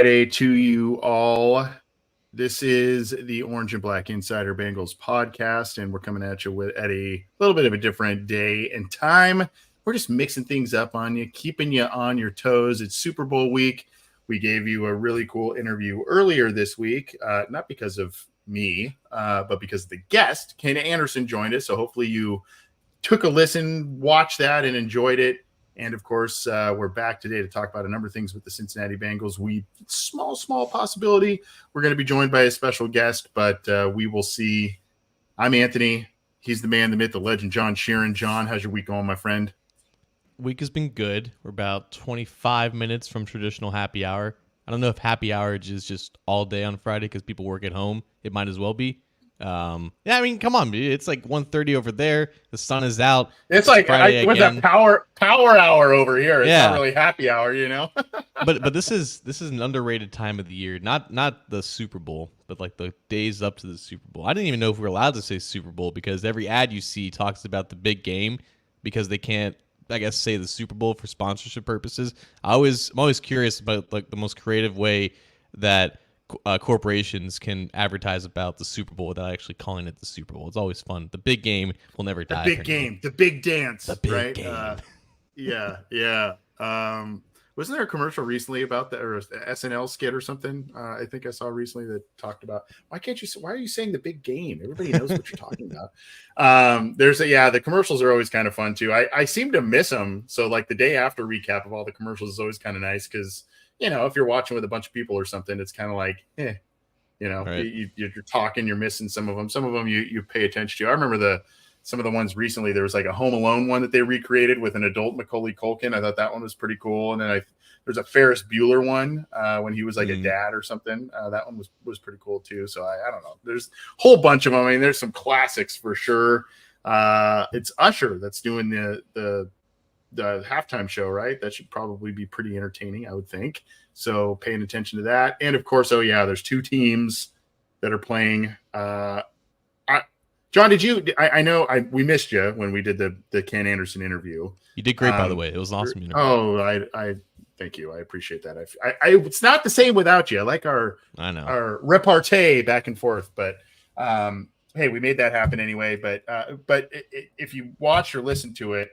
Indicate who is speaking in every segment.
Speaker 1: Friday to you all. This is the Orange and Black Insider Bengals podcast, and we're coming at you at a little bit of a different day and time. We're just mixing things up on you, keeping you on your toes. It's Super Bowl week. We gave you a really cool interview earlier this week, not because of me, but because the guest, Ken Anderson, joined us. So hopefully you took a listen, watched that, and enjoyed it. And, of course, we're back today to talk about a number of things with the Cincinnati Bengals. Small possibility we're going to be joined by a special guest, but we will see. I'm Anthony. He's the man, the myth, the legend, John Sheeran. John, how's your week going, my friend?
Speaker 2: Week has been good. We're about 25 minutes from traditional happy hour. I don't know if happy hour is just all day on Friday because people work at home. It might as well be. Yeah, I mean, come on, dude. It's like 1:30 over there. The sun is out.
Speaker 1: It's like with that power hour over here. It's not really happy hour, you know.
Speaker 2: but this is an underrated time of the year. Not the Super Bowl, but like the days up to the Super Bowl. I didn't even know if we were allowed to say Super Bowl because every ad you see talks about the big game because they can't, I guess, say the Super Bowl for sponsorship purposes. I'm always curious about like the most creative way that corporations can advertise about the Super Bowl without actually calling it the Super Bowl. It's always fun. The big game will never die.
Speaker 1: The big game, the big dance,
Speaker 2: the big
Speaker 1: right?
Speaker 2: game.
Speaker 1: Yeah. Wasn't there a commercial recently about that, or an SNL skit or something? I think I saw recently that talked about why are you saying the big game? Everybody knows what you're talking about. The commercials are always kind of fun too. I seem to miss them. So like the day after recap of all the commercials is always kind of nice because, you know, if you're watching with a bunch of people or something, it's kind of like, you know, right. You're talking, you're missing some of them. Some of them you pay attention to. I remember some of the ones recently. There was like a Home Alone one that they recreated with an adult Macaulay Culkin. I thought that one was pretty cool. And then there's a Ferris Bueller one when he was like a dad or something. That one was pretty cool too. So I don't know. There's a whole bunch of them. I mean, there's some classics for sure. It's Usher that's doing the halftime show, right? That should probably be pretty entertaining, I would think. So paying attention to that. And of course, there's two teams that are playing. John, I know we missed you when we did the Ken Anderson interview.
Speaker 2: You did great, by the way. It was an awesome interview.
Speaker 1: Oh, I thank you. I appreciate that. It's not the same without you. I like our repartee back and forth, but hey, we made that happen anyway. But if you watch or listen to it,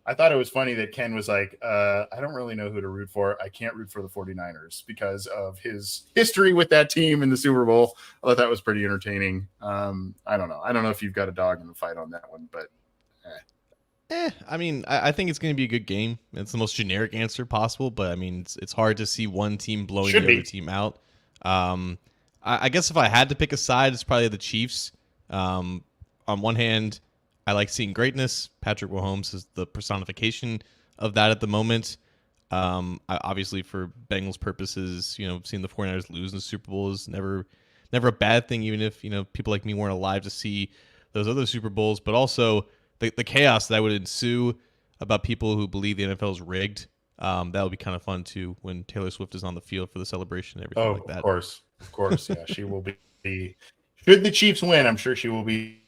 Speaker 1: I thought it was funny that Ken was like, I don't really know who to root for. I can't root for the 49ers because of his history with that team in the Super Bowl. I thought that was pretty entertaining. I don't know. I don't know if you've got a dog in the fight on that one, but
Speaker 2: I mean, I think it's going to be a good game. It's the most generic answer possible, but I mean, it's hard to see one team blowing the other team out. I guess if I had to pick a side, it's probably the Chiefs. On one hand, I like seeing greatness. Patrick Mahomes is the personification of that at the moment. Obviously, for Bengals purposes, you know, seeing the 49ers lose in the Super Bowl is never a bad thing, even if, you know, people like me weren't alive to see those other Super Bowls. But also the chaos that would ensue about people who believe the NFL is rigged. That would be kind of fun, too, when Taylor Swift is on the field for the celebration and everything like that.
Speaker 1: Of course. Yeah, she will be. Should the Chiefs win, I'm sure she will be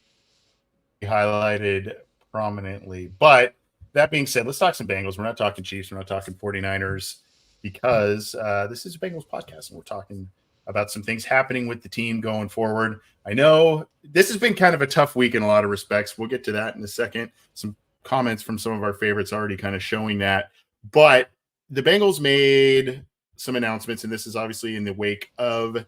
Speaker 1: highlighted prominently. But that being said, let's talk some Bengals. We're not talking Chiefs. We're not talking 49ers because this is a Bengals podcast, and we're talking about some things happening with the team going forward. I know this has been kind of a tough week in a lot of respects. We'll get to that in a second. Some comments from some of our favorites already kind of showing that. But the Bengals made some announcements, and this is obviously in the wake of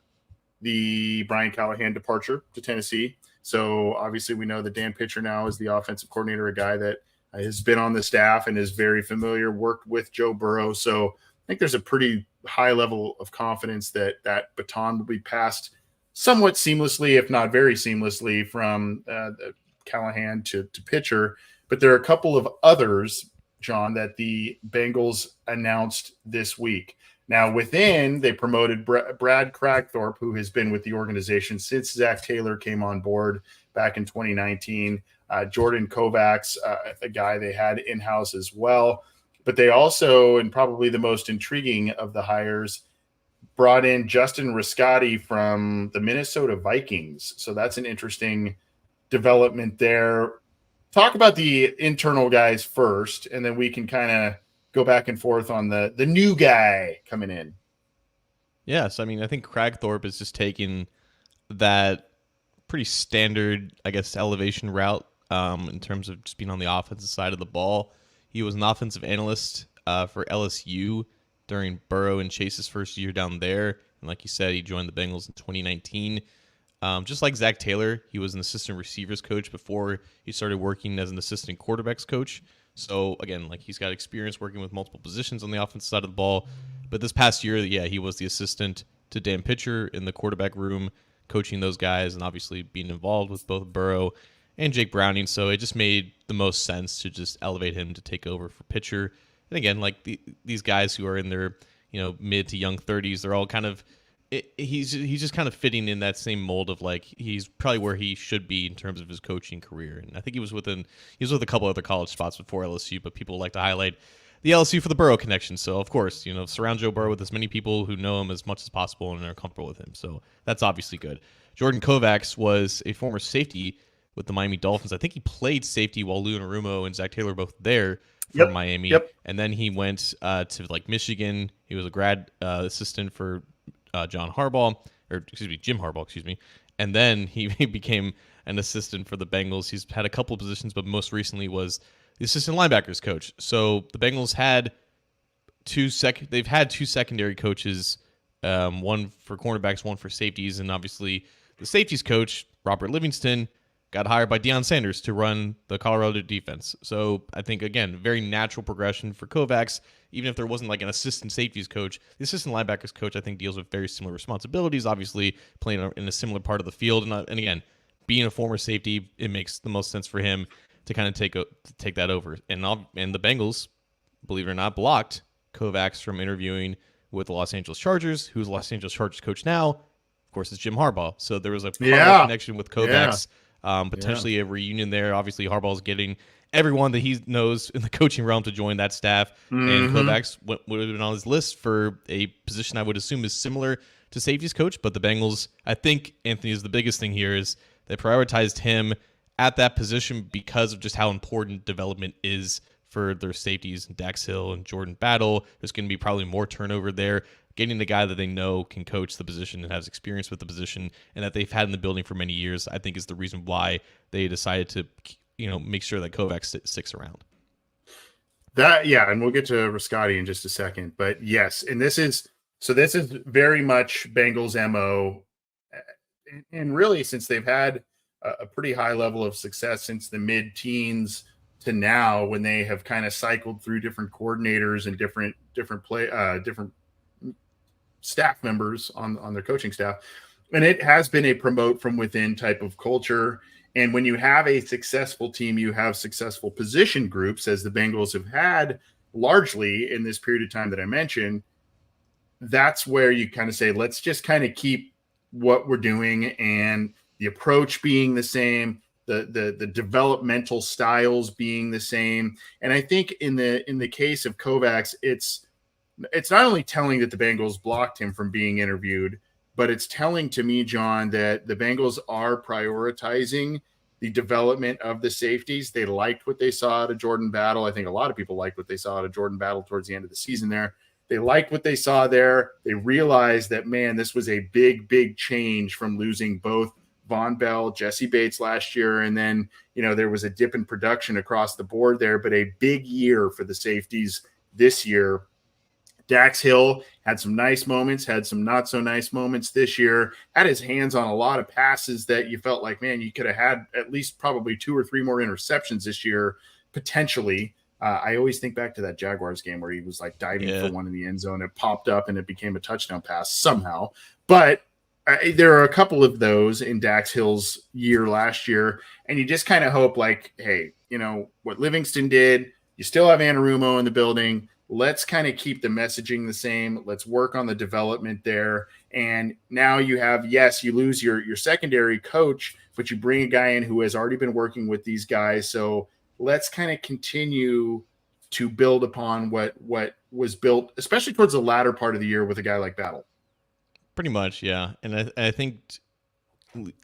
Speaker 1: the Brian Callahan departure to Tennessee. So obviously we know that Dan Pitcher now is the offensive coordinator, a guy that has been on the staff and is very familiar, worked with Joe Burrow. So I think there's a pretty high level of confidence that that baton will be passed somewhat seamlessly, if not very seamlessly, from Callahan to pitcher. But there are a couple of others, John, that the Bengals announced this week. Now, they promoted Brad Cragthorpe, who has been with the organization since Zach Taylor came on board back in 2019. Jordan Kovacs, a guy they had in-house as well. But they also, and probably the most intriguing of the hires, brought in Justin Riscotti from the Minnesota Vikings. So that's an interesting development there. Talk about the internal guys first, and then we can kind of go back and forth on the new guy coming in.
Speaker 2: Yes, I mean, I think Cragthorpe is just taking that pretty standard, I guess, elevation route in terms of just being on the offensive side of the ball. He was an offensive analyst for LSU during Burrow and Chase's first year down there. And like you said, he joined the Bengals in 2019. Just like Zach Taylor, he was an assistant receivers coach before he started working as an assistant quarterbacks coach. So, again, like he's got experience working with multiple positions on the offensive side of the ball. But this past year, yeah, he was the assistant to Dan Pitcher in the quarterback room, coaching those guys and obviously being involved with both Burrow and Jake Browning. So it just made the most sense to just elevate him to take over for Pitcher. And again, like these guys who are in their mid to young 30s, they're all kind of he's just kind of fitting in that same mold of like he's probably where he should be in terms of his coaching career. And I think he was with a couple other college spots before LSU, but people like to highlight the LSU for the Burrow connection. So of course, surround Joe Burrow with as many people who know him as much as possible and are comfortable with him. So that's obviously good. Jordan Kovacs was a former safety with the Miami Dolphins. I think he played safety while Lou Anarumo and Zach Taylor were both there for Miami.
Speaker 1: Yep.
Speaker 2: And then he went to like Michigan. He was a grad assistant for Jim Harbaugh, and then he became an assistant for the Bengals. He's had a couple of positions, but most recently was the assistant linebackers coach. So the Bengals had they've had two secondary coaches, one for cornerbacks, one for safeties, and obviously the safeties coach, Robert Livingston, got hired by Deion Sanders to run the Colorado defense. So I think, again, very natural progression for Kovacs. Even if there wasn't like an assistant safeties coach, the assistant linebackers coach, I think, deals with very similar responsibilities, obviously playing in a similar part of the field. And again, being a former safety, it makes the most sense for him to kind of take that over. And the Bengals, believe it or not, blocked Kovacs from interviewing with the Los Angeles Chargers, who's the Los Angeles Chargers coach now. Of course, it's Jim Harbaugh. So there was a connection with Kovacs. Potentially a reunion there. Obviously, Harbaugh's getting everyone that he knows in the coaching realm to join that staff. And Kovacs would have been on his list for a position I would assume is similar to safeties coach. But the Bengals, I think, Anthony, is the biggest thing here is they prioritized him at that position because of just how important development is for their safeties, Dax Hill and Jordan Battle. There's going to be probably more turnover there. Getting the guy that they know can coach the position and has experience with the position and that they've had in the building for many years, I think is the reason why they decided to, make sure that Kovacs sticks around.
Speaker 1: And we'll get to Riscotti in just a second. But yes, and this is very much Bengals MO. And really, since they've had a pretty high level of success since the mid-teens to now, when they have kind of cycled through different coordinators and different staff members on their coaching staff. And it has been a promote from within type of culture. And when you have a successful team, you have successful position groups, as the Bengals have had largely in this period of time that I mentioned. That's where you kind of say, let's just kind of keep what we're doing and the approach being the same, the developmental styles being the same. And I think in the case of Kovacs, it's not only telling that the Bengals blocked him from being interviewed, but it's telling to me, John, that the Bengals are prioritizing the development of the safeties. They liked what they saw out of Jordan Battle. I think a lot of people liked what they saw out of Jordan Battle towards the end of the season there. They liked what they saw there. They realized that, man, this was a big, big change from losing both Von Bell, Jesse Bates last year, and then, there was a dip in production across the board there, but a big year for the safeties this year. Dax Hill had some nice moments, had some not so nice moments this year, had his hands on a lot of passes that you felt like, man, you could have had at least probably 2 or 3 more interceptions this year potentially. I always think back to that Jaguars game where he was like diving for one in the end zone. It popped up and it became a touchdown pass somehow. But there are a couple of those in Dax Hill's year last year, and you just kind of hope like, hey, what Livingston did, you still have Anarumo in the building. Let's kind of keep the messaging the same. Let's work on the development there. And now you have, yes, you lose your secondary coach, but you bring a guy in who has already been working with these guys. So let's kind of continue to build upon what was built, especially towards the latter part of the year with a guy like Battle.
Speaker 2: Pretty much, yeah. And I think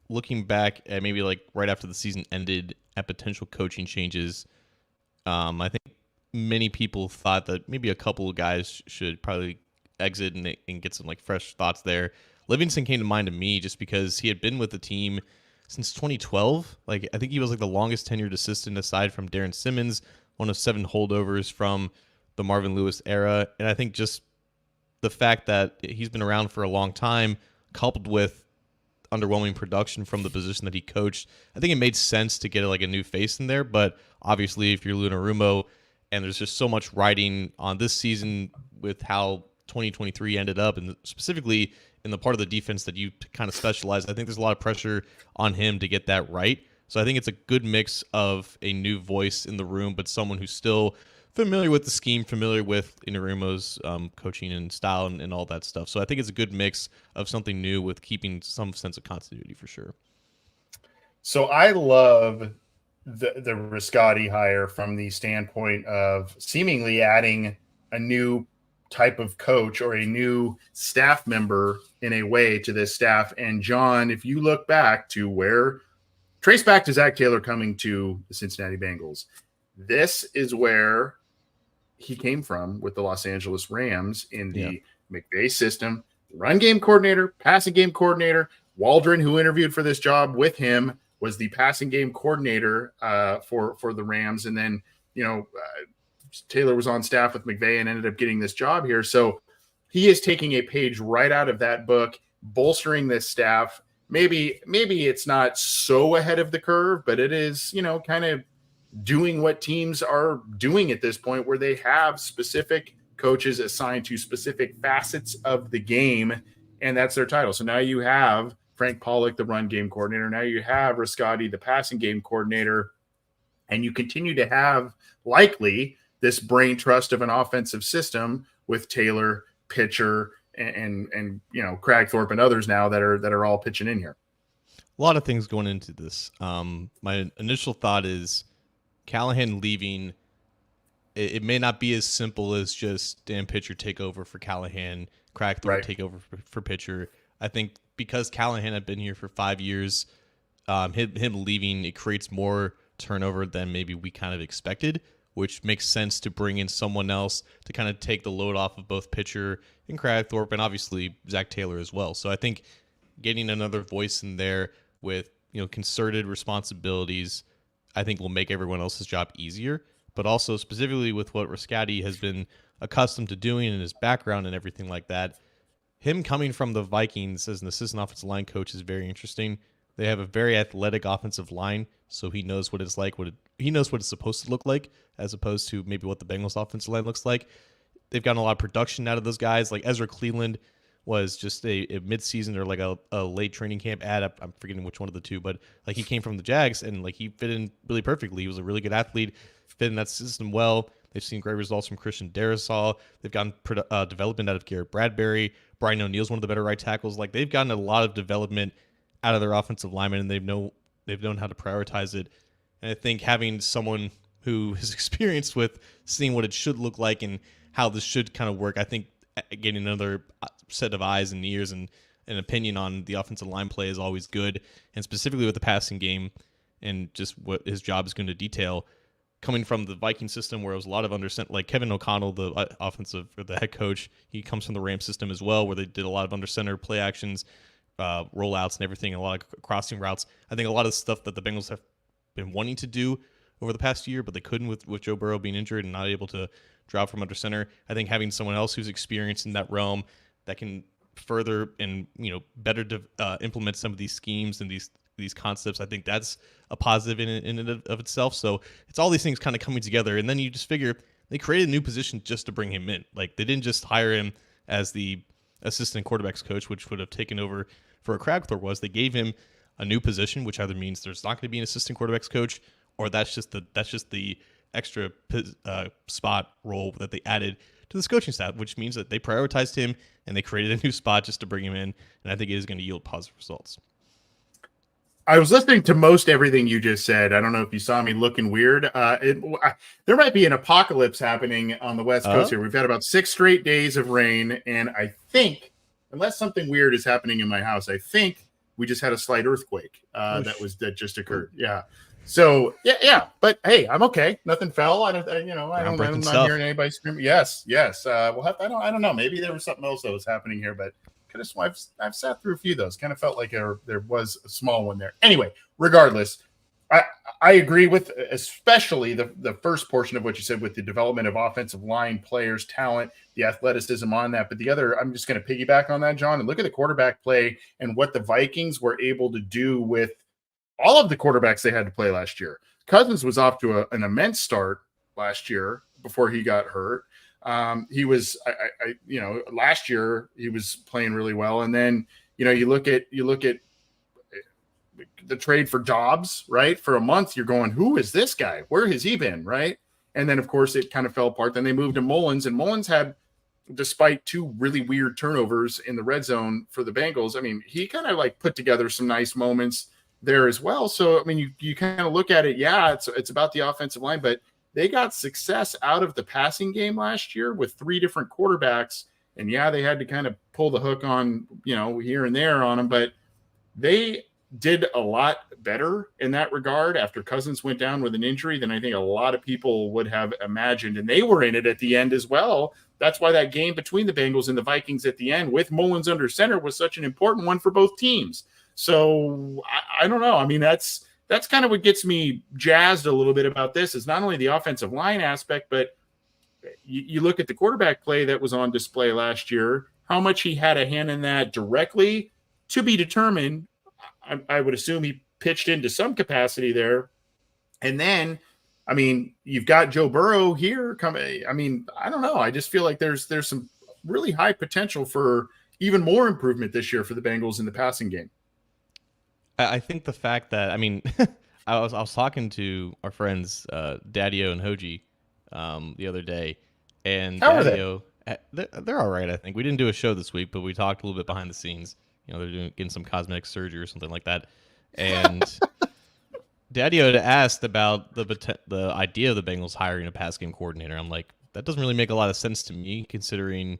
Speaker 2: looking back at maybe like right after the season ended at potential coaching changes, I think many people thought that maybe a couple of guys should probably exit and get some like fresh thoughts there. Livingston came to mind to me just because he had been with the team since 2012. Like I think he was like the longest tenured assistant aside from Darren Simmons, one of 7 holdovers from the Marvin Lewis era. And I think just the fact that he's been around for a long time, coupled with underwhelming production from the position that he coached, I think it made sense to get like a new face in there. But obviously, if you're Luna Rumo, and there's just so much riding on this season with how 2023 ended up, and specifically in the part of the defense that you kind of specialize, I think there's a lot of pressure on him to get that right. So I think it's a good mix of a new voice in the room, but someone who's still familiar with the scheme, familiar with Inarumo's coaching and style and all that stuff. So I think it's a good mix of something new with keeping some sense of continuity for sure.
Speaker 1: So I love the Riscotti hire from the standpoint of seemingly adding a new type of coach or a new staff member in a way to this staff. And John, if you look back to trace back to Zach Taylor coming to the Cincinnati Bengals, this is where he came from with the Los Angeles Rams in the McVay system, run game coordinator, passing game coordinator. Waldron, who interviewed for this job with him, was the passing game coordinator for the Rams. And then, Taylor was on staff with McVay and ended up getting this job here. So he is taking a page right out of that book, bolstering this staff. Maybe it's not so ahead of the curve, but it is, kind of doing what teams are doing at this point where they have specific coaches assigned to specific facets of the game, and that's their title. So now you have Frank Pollock, the run game coordinator. Now you have Riscotti, the passing game coordinator, and you continue to have likely this brain trust of an offensive system with Taylor, pitcher, and Cragthorpe and others now that are all pitching in here.
Speaker 2: A lot of things going into this. My initial thought is Callahan leaving. It may not be as simple as just Dan Pitcher take over for Callahan, Cragthorpe take over for pitcher. I think because Callahan had been here for 5 years, him leaving, it creates more turnover than maybe we kind of expected, which makes sense to bring in someone else to kind of take the load off of both Pitcher and Cragthorpe, and obviously Zach Taylor as well. So I think getting another voice in there with concerted responsibilities, I think will make everyone else's job easier. But also specifically with what Riscotti has been accustomed to doing in his background and everything like that, him coming from the Vikings as an assistant offensive line coach is very interesting. They have a very athletic offensive line, so he knows what it's like. He knows what it's supposed to look like, as opposed to maybe what the Bengals offensive line looks like. They've gotten a lot of production out of those guys. Like Ezra Cleveland was just a midseason or like a late training camp ad. I'm forgetting which one of the two, but like he came from the Jags and like he fit in really perfectly. He was a really good athlete, fit in that system well. They've seen great results from Christian Darrisaw. They've gotten development out of Garrett Bradbury. Brian O'Neill's one of the better right tackles. Like they've gotten a lot of development out of their offensive linemen, and they've known how to prioritize it. And I think having someone who is experienced with seeing what it should look like and how this should kind of work, I think getting another set of eyes and ears and an opinion on the offensive line play is always good, and specifically with the passing game and just what his job is going to detail. Coming from the Viking system where it was a lot of like Kevin O'Connell, the offensive or the head coach, he comes from the Rams system as well, where they did a lot of under center play actions, rollouts and everything, and a lot of crossing routes. I think a lot of stuff that the Bengals have been wanting to do over the past year, but they couldn't with Joe Burrow being injured and not able to drop from under center. I think having someone else who's experienced in that realm that can further and better implement some of these schemes and these these concepts. I think that's a positive in and of itself. So it's all these things kind of coming together, and then you just figure they created a new position just to bring him in. Like, they didn't just hire him as the assistant quarterbacks coach, which would have taken over for a Crabthorpe was. They gave him a new position, which either means there's not going to be an assistant quarterbacks coach, or that's just the extra spot role that they added to this coaching staff, which means that they prioritized him and they created a new spot just to bring him in. And I think it is going to yield positive results.
Speaker 1: I was listening to most everything you just said. I don't know if you saw me looking weird. There might be an apocalypse happening on the West Coast here. We've had about 6 straight days of rain, and I think, unless something weird is happening in my house, I think we just had a slight earthquake that just occurred. Yeah. So yeah. But hey, I'm okay. Nothing fell. I'm not hearing anybody scream. Yes. I don't know. Maybe there was something else that was happening here, but I've sat through a few of those. Kind of felt like there was a small one there. Anyway, regardless, I agree with especially the first portion of what you said with the development of offensive line players, talent, the athleticism on that. But the other, I'm just going to piggyback on that, John, and look at the quarterback play and what the Vikings were able to do with all of the quarterbacks they had to play last year. Cousins was off to an immense start last year before he got hurt. He was, last year he was playing really well. And then, you look at the trade for Dobbs, right? For a month, you're going, who is this guy? Where has he been? Right. And then of course it kind of fell apart. Then they moved to Mullins, and Mullins had, despite 2 really weird turnovers in the red zone for the Bengals, I mean, he kind of like put together some nice moments there as well. So, I mean, you kind of look at it. Yeah, it's about the offensive line, but they got success out of the passing game last year with 3 different quarterbacks. And yeah, they had to kind of pull the hook on, here and there on them, but they did a lot better in that regard after Cousins went down with an injury than I think a lot of people would have imagined. And they were in it at the end as well. That's why that game between the Bengals and the Vikings at the end with Mullins under center was such an important one for both teams. So I don't know. I mean, that's kind of what gets me jazzed a little bit about this is not only the offensive line aspect, but you look at the quarterback play that was on display last year, how much he had a hand in that directly to be determined. I would assume he pitched into some capacity there. And then, I mean, you've got Joe Burrow here coming. I mean, I don't know. I just feel like there's some really high potential for even more improvement this year for the Bengals in the passing game.
Speaker 2: I think the fact that, I mean, I was talking to our friends Daddio and Hoji the other day, and
Speaker 1: how
Speaker 2: Daddio, they're all right. I think we didn't do a show this week, but we talked a little bit behind the scenes. They're getting some cosmetic surgery or something like that, and Daddio had asked about the idea of the Bengals hiring a pass game coordinator. I'm like, that doesn't really make a lot of sense to me, considering,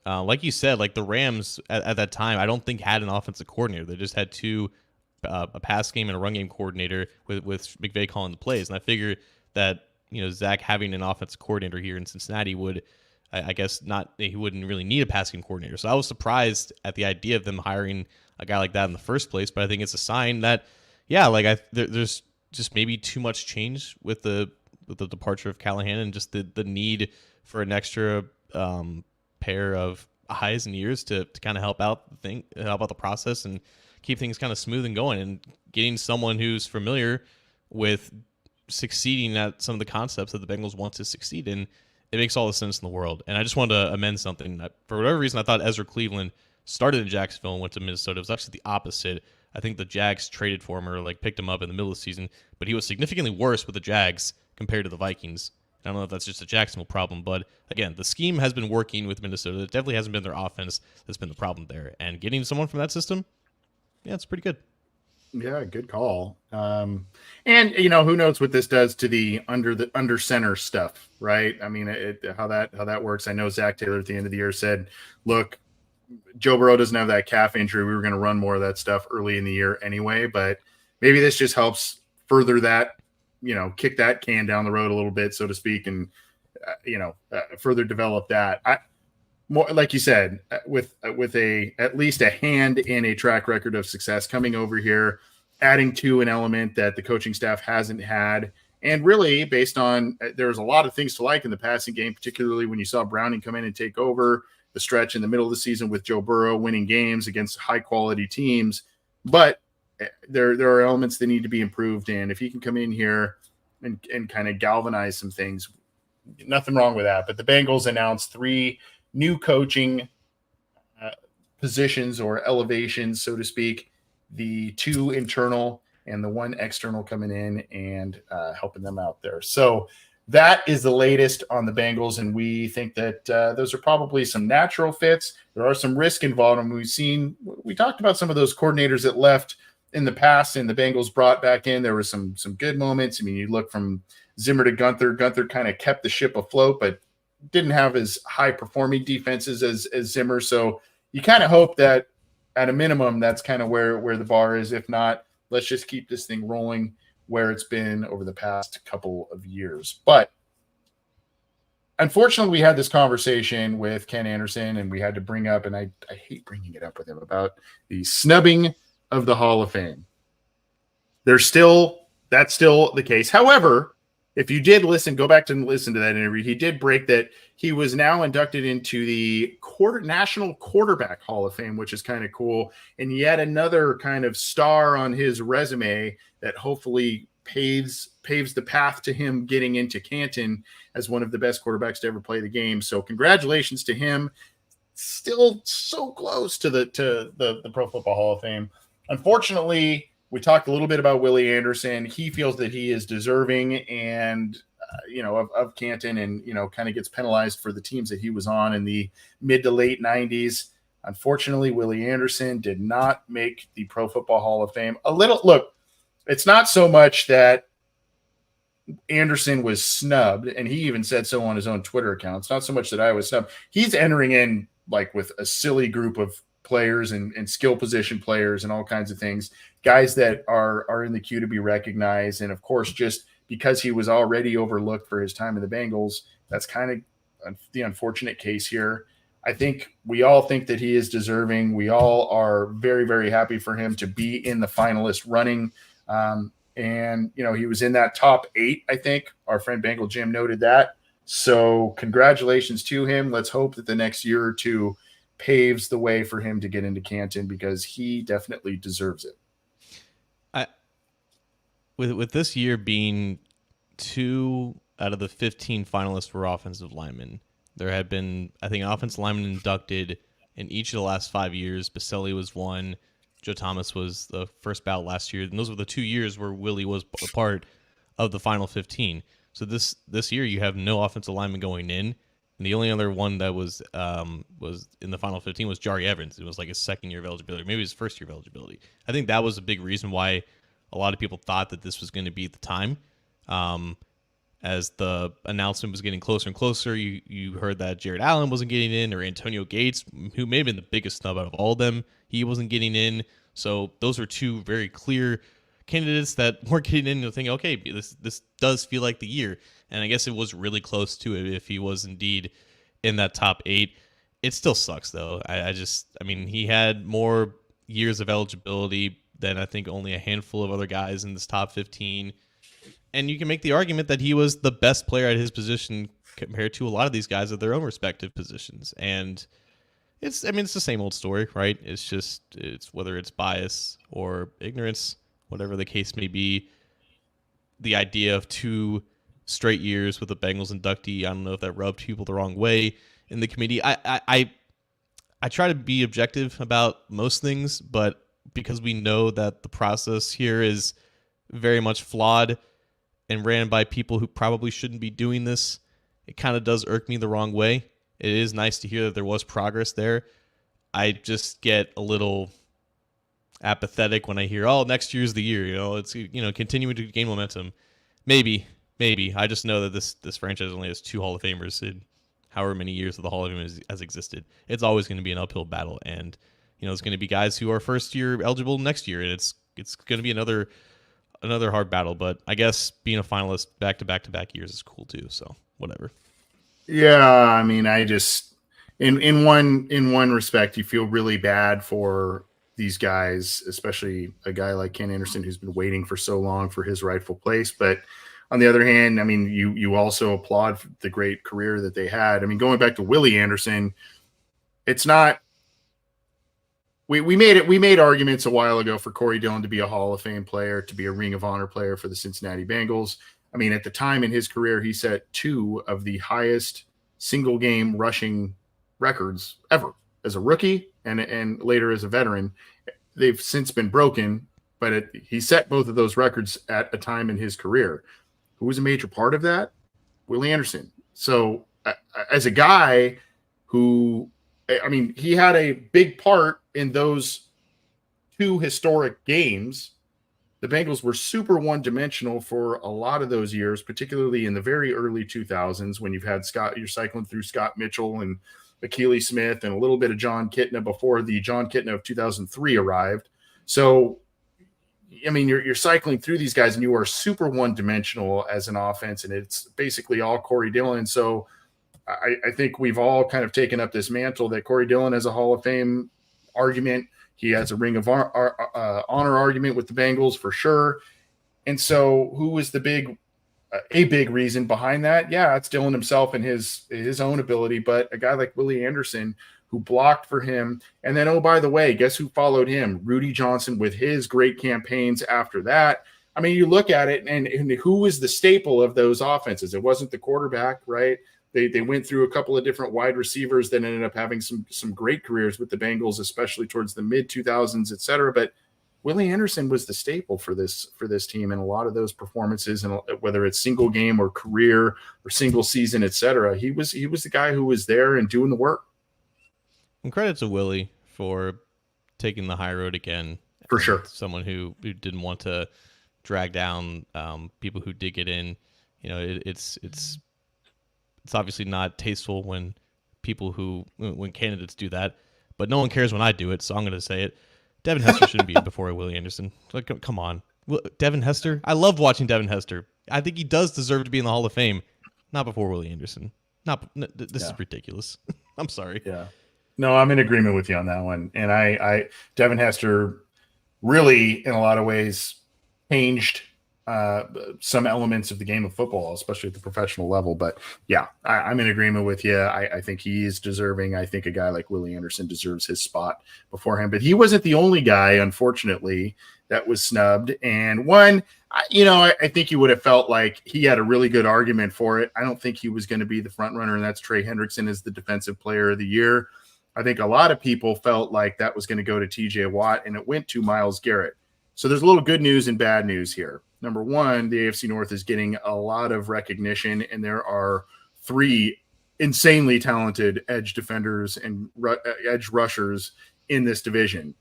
Speaker 2: like you said, like the Rams at that time, I don't think had an offensive coordinator. They just had 2. A pass game and a run game coordinator with McVay calling the plays. And I figure that, Zach having an offensive coordinator here in Cincinnati would, I guess he wouldn't really need a pass game coordinator. So I was surprised at the idea of them hiring a guy like that in the first place. But I think it's a sign that, yeah, like there's just maybe too much change with the departure of Callahan and just the need for an extra pair of eyes and ears to kind of help out the process and keep things kind of smooth and going, and getting someone who's familiar with succeeding at some of the concepts that the Bengals want to succeed in. It makes all the sense in the world. And I just wanted to amend something. For whatever reason, I thought Ezra Cleveland started in Jacksonville and went to Minnesota. It was actually the opposite. I think the Jags traded for him or picked him up in the middle of the season, but he was significantly worse with the Jags compared to the Vikings. I don't know if that's just a Jacksonville problem, but again, the scheme has been working with Minnesota. It definitely hasn't been their offense that's been the problem there. And getting someone from that system, yeah, it's pretty good.
Speaker 1: Yeah, good call. And who knows what this does to the under center stuff, right? I mean, how that works. I know Zach Taylor at the end of the year said, "Look, Joe Burrow doesn't have that calf injury. We were going to run more of that stuff early in the year anyway, but maybe this just helps further that, kick that can down the road a little bit, so to speak, and further develop that." More like you said, with at least a hand in a track record of success coming over here, adding to an element that the coaching staff hasn't had, and really based on there's a lot of things to like in the passing game, particularly when you saw Browning come in and take over the stretch in the middle of the season with Joe Burrow winning games against high quality teams. But there are elements that need to be improved. And if he can come in here and kind of galvanize some things, nothing wrong with that. But the Bengals announced 3 new coaching positions or elevations, so to speak, the 2 internal and the 1 external coming in and helping them out there. So that is the latest on the Bengals, and we think that those are probably some natural fits. There are some risk involved, and we talked about some of those coordinators that left in the past, and the Bengals brought back in. There were some good moments. I mean, you look from Zimmer to Gunther. Gunther kind of kept the ship afloat, but didn't have as high performing defenses as Zimmer. So you kind of hope that at a minimum, that's kind of where the bar is. If not, let's just keep this thing rolling where it's been over the past couple of years. But unfortunately, we had this conversation with Ken Anderson, and we had to bring up, and I hate bringing it up with him, about the snubbing of the Hall of Fame. That's still the case. However, if you did go back and listen to that interview, he did break that he was now inducted into the National Quarterback Hall of Fame, which is kind of cool. And yet another kind of star on his resume that hopefully paves the path to him getting into Canton as one of the best quarterbacks to ever play the game. So congratulations to him. Still so close to the Pro Football Hall of Fame. Unfortunately, we talked a little bit about Willie Anderson. He feels that he is deserving and of Canton, and kind of gets penalized for the teams that he was on in the mid to late 90s. Unfortunately, Willie Anderson did not make the Pro Football Hall of Fame. It's not so much that Anderson was snubbed, and he even said so on his own Twitter account. It's not so much that I was snubbed. He's entering in like with a silly group of players and skill position players and all kinds of things, guys that are in the queue to be recognized. And of course, just because he was already overlooked for his time in the Bengals, that's kind of the unfortunate case here. I think we all think that he is deserving. We all are very, very happy for him to be in the finalist running. And he was in that top 8, I think. Our friend Bengal Jim noted that. So congratulations to him. Let's hope that the next year or two paves the way for him to get into Canton, because he definitely deserves it.
Speaker 2: With this year being 2 out of the 15 finalists were offensive linemen, there had been, I think, offensive linemen inducted in each of the last 5 years. Baselli was 1. Joe Thomas was the first ballot last year. And those were the 2 years where Willie was a part of the final 15. So this year you have no offensive lineman going in. And the only other one that was in the final 15 was Jari Evans. It was like his second year of eligibility, maybe his first year of eligibility. I think that was a big reason why a lot of people thought that this was going to be the time. As the announcement was getting closer and closer, you heard that Jared Allen wasn't getting in, or Antonio Gates, who may have been the biggest snub out of all of them, he wasn't getting in. So those are 2 very clear candidates that weren't getting in, and thinking, okay, this does feel like the year. And I guess it was really close to it if he was indeed in that top 8. It still sucks, though. I mean, he had more years of eligibility than I think only a handful of other guys in this top 15. And you can make the argument that he was the best player at his position compared to a lot of these guys at their own respective positions. And it's the same old story, right? It's whether it's bias or ignorance, whatever the case may be. The idea of 2 straight years with a Bengals inductee, I don't know if that rubbed people the wrong way in the committee. I try to be objective about most things, but because we know that the process here is very much flawed and ran by people who probably shouldn't be doing this, it kind of does irk me the wrong way. It is nice to hear that there was progress there. I just get a little apathetic when I hear, oh, next year's the year, it's, continuing to gain momentum. Maybe. I just know that this franchise only has 2 Hall of Famers in however many years that the Hall of Fame has existed. It's always going to be an uphill battle, and it's going to be guys who are first year eligible next year, and it's going to be another hard battle. But I guess being a finalist back to back years is cool too. So whatever.
Speaker 1: Yeah, I mean, I just in one respect, you feel really bad for these guys, especially a guy like Ken Anderson who's been waiting for so long for his rightful place. But on the other hand, I mean, you also applaud the great career that they had. I mean, going back to Willie Anderson, it's not we made arguments a while ago for Corey Dillon to be a Hall of Fame player, to be a Ring of Honor player for the Cincinnati Bengals. I mean, at the time in his career, he set 2 of the highest single game rushing records ever as a rookie and later as a veteran. They've since been broken, but he set both of those records at a time in his career. Who was a major part of that? Willie Anderson. So as a guy who, I mean, he had a big part in those 2 historic games. The Bengals were super one-dimensional for a lot of those years, particularly in the very early 2000s when you're cycling through Scott Mitchell and Akili Smith and a little bit of John Kitna before the John Kitna of 2003 arrived. So, I mean, you're cycling through these guys and you are super one-dimensional as an offense, and it's basically all Corey Dillon. So I think we've all kind of taken up this mantle that Corey Dillon has a Hall of Fame argument. He has a Ring of Honor argument with the Bengals for sure. And so who was a big reason behind that? Yeah, it's Dillon himself and his own ability, but a guy like Willie Anderson who blocked for him. And then, oh, by the way, guess who followed him? Rudy Johnson with his great campaigns after that. I mean, you look at it and who was the staple of those offenses? It wasn't the quarterback, right? They went through a couple of different wide receivers that ended up having some great careers with the Bengals, especially towards the mid 2000s, et cetera. But Willie Anderson was the staple for this team in a lot of those performances, and whether it's single game or career or single season, et cetera, he was the guy who was there and doing the work.
Speaker 2: And credit to Willie for taking the high road again.
Speaker 1: For sure.
Speaker 2: Someone who didn't want to drag down people who did get in. You know, it's obviously not tasteful when candidates do that, but no one cares when I do it, so I'm going to say it. Devin Hester shouldn't be in before Willie Anderson. Like, come on. Devin Hester? I love watching Devin Hester. I think he does deserve to be in the Hall of Fame. Not before Willie Anderson. This is ridiculous. I'm sorry.
Speaker 1: Yeah. No, I'm in agreement with you on that one. And I Devin Hester really, in a lot of ways, changed some elements of the game of football, especially at the professional level. But yeah, I'm in agreement with you. I think he is deserving. I think a guy like Willie Anderson deserves his spot before him, but he wasn't the only guy, unfortunately, that was snubbed. And I think you would have felt like he had a really good argument for it. I don't think he was going to be the front runner, and that's Trey Hendrickson as the defensive player of the year. I think a lot of people felt like that was going to go to TJ Watt, and it went to Myles Garrett. So there's a little good news and bad news here. Number one, the AFC North is getting a lot of recognition, and there are 3 insanely talented edge defenders and edge rushers in this division.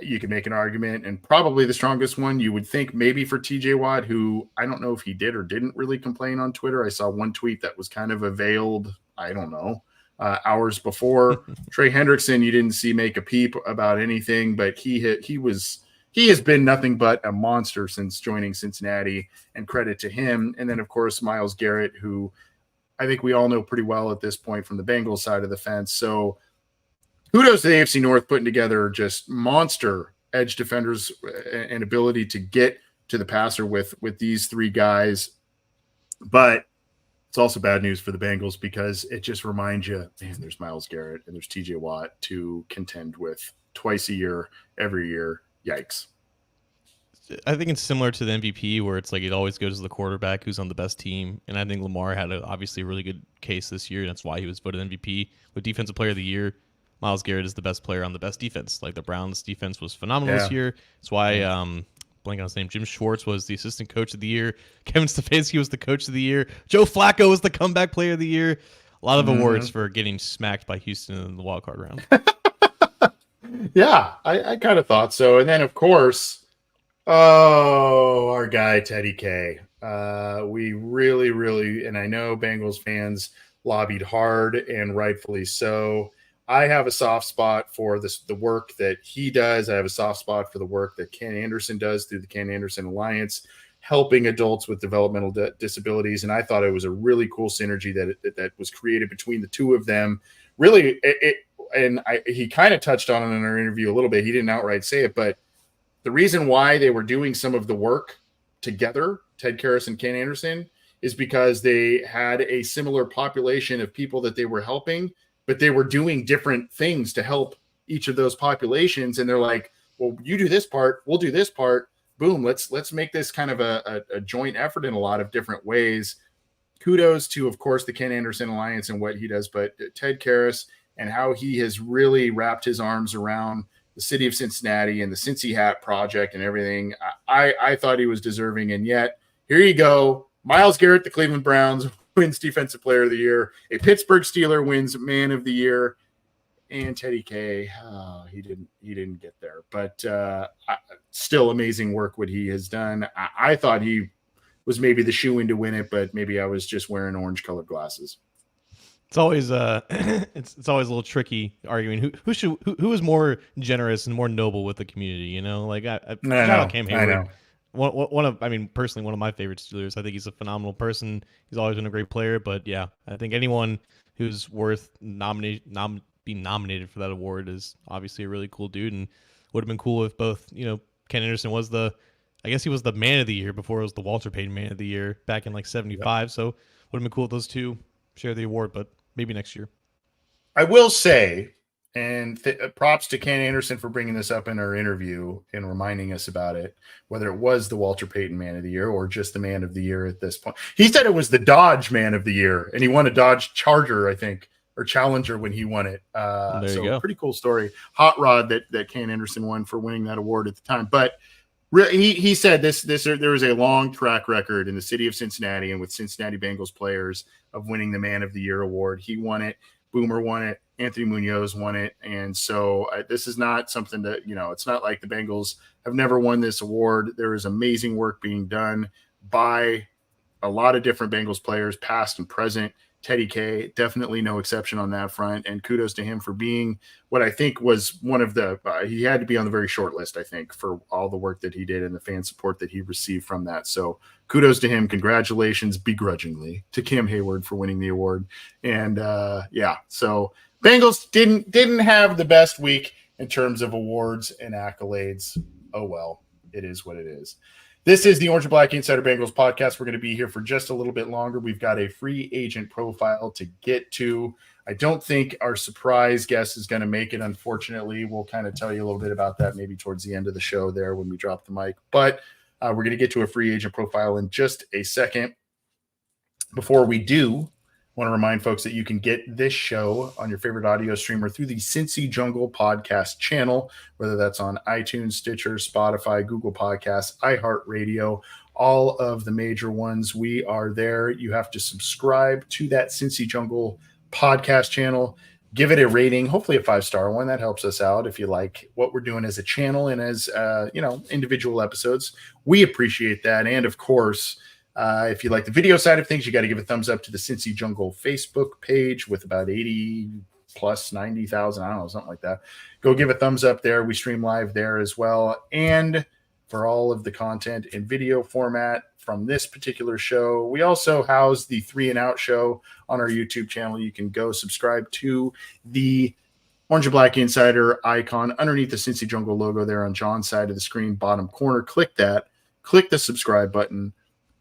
Speaker 1: You can make an argument, and probably the strongest one you would think maybe for TJ Watt, who I don't know if he did or didn't really complain on Twitter. I saw one tweet that was kind of a veiled, I don't know, hours before. Trey Hendrickson, you didn't see make a peep about anything, but he has been nothing but a monster since joining Cincinnati, and credit to him. And then, of course, Myles Garrett, who I think we all know pretty well at this point from the Bengals side of the fence. So kudos to the AFC North putting together just monster edge defenders and ability to get to the passer with these 3 guys. But it's also bad news for the Bengals because it just reminds you, man, there's Myles Garrett and there's TJ Watt to contend with twice a year, every year. Yikes.
Speaker 2: I think it's similar to the MVP where it's like it always goes to the quarterback who's on the best team. And I think Lamar had obviously a really good case this year, and that's why he was voted MVP. With Defensive Player of the Year, Myles Garrett is the best player on the best defense. Like the Browns' defense was phenomenal this year. That's why, blank on his name, Jim Schwartz was the Assistant Coach of the Year. Kevin Stefanski was the Coach of the Year. Joe Flacco was the Comeback Player of the Year. A lot of awards for getting smacked by Houston in the wild card round.
Speaker 1: Yeah, I kind of thought so. And then, of course, our guy, Teddy K. We really, really, and I know Bengals fans lobbied hard and rightfully so. I have a soft spot for the work that he does. I have a soft spot for the work that Ken Anderson does through the Ken Anderson Alliance, helping adults with developmental disabilities. And I thought it was a really cool synergy that was created between the two of them. Really, he kind of touched on it in our interview a little bit. He didn't outright say it, but the reason why they were doing some of the work together, Ted Karras and Ken Anderson, is because they had a similar population of people that they were helping, but they were doing different things to help each of those populations, and they're like, well, you do this part, we'll do this part. Boom, let's make this kind of a joint effort in a lot of different ways. Kudos to, of course, the Ken Anderson Alliance and what he does, but Ted Karras and how he has really wrapped his arms around the city of Cincinnati and the Cincy Hat Project and everything. I thought he was deserving, and yet here you go. Myles Garrett, the Cleveland Browns, wins Defensive Player of the Year. A Pittsburgh Steeler wins Man of the Year. And Teddy K, he didn't get there, but still amazing work what he has done. I thought he was maybe the shoe-in to win it, but maybe I was just wearing orange-colored glasses.
Speaker 2: It's always it's always a little tricky arguing who is more generous and more noble with the community. You know, like shout out Cam Hayward. Personally, one of my favorite Steelers. I think he's a phenomenal person. He's always been a great player. But yeah, I think anyone who's worth being nominated for that award is obviously a really cool dude, and would have been cool if both, Ken Anderson was the Man of the Year before it was the Walter Payton Man of the Year back in like 75. Yep. So would have been cool if those two share the award, but maybe next year.
Speaker 1: I will say, and props to Ken Anderson for bringing this up in our interview and reminding us about it, whether it was the Walter Payton Man of the Year or just the Man of the Year at this point. He said it was the Dodge Man of the Year, and he won a Dodge Charger, I think, or Challenger when he won it. So pretty cool story. Hot rod that Ken Anderson won for winning that award at the time. But he said there was a long track record in the city of Cincinnati and with Cincinnati Bengals players of winning the Man of the Year award. He won it. Boomer won it. Anthony Munoz won it. And so this is not something that, it's not like the Bengals have never won this award. There is amazing work being done by a lot of different Bengals players, past and present. Teddy K, definitely no exception on that front. And kudos to him for being what I think was one of the he had to be on the very short list, I think, for all the work that he did and the fan support that he received from that. So kudos to him. Congratulations, begrudgingly, to Cam Hayward for winning the award. And so Bengals didn't have the best week in terms of awards and accolades. Oh, well, it is what it is. This is the Orange and Black Insider Bengals podcast. We're going to be here for just a little bit longer. We've got a free agent profile to get to. I don't think our surprise guest is going to make it, unfortunately. We'll kind of tell you a little bit about that maybe towards the end of the show there when we drop the mic. But we're going to get to a free agent profile in just a second. Before we do, I want to remind folks that you can get this show on your favorite audio streamer through the Cincy Jungle podcast channel, whether that's on iTunes, Stitcher, Spotify, Google Podcasts, iHeartRadio, all of the major ones. We are there. You have to subscribe to that Cincy Jungle podcast channel. Give it a rating, hopefully a 5-star one. That helps us out if you like what we're doing as a channel and as individual episodes. We appreciate that. And of course, if you like the video side of things, you got to give a thumbs up to the Cincy Jungle Facebook page with about 80 plus 90,000, I don't know, something like that. Go give a thumbs up there. We stream live there as well. And for all of the content in video format from this particular show, we also house the 3 and Out show on our YouTube channel. You can go subscribe to the Orange and Black Insider icon underneath the Cincy Jungle logo there on John's side of the screen, bottom corner. Click that. Click the subscribe button.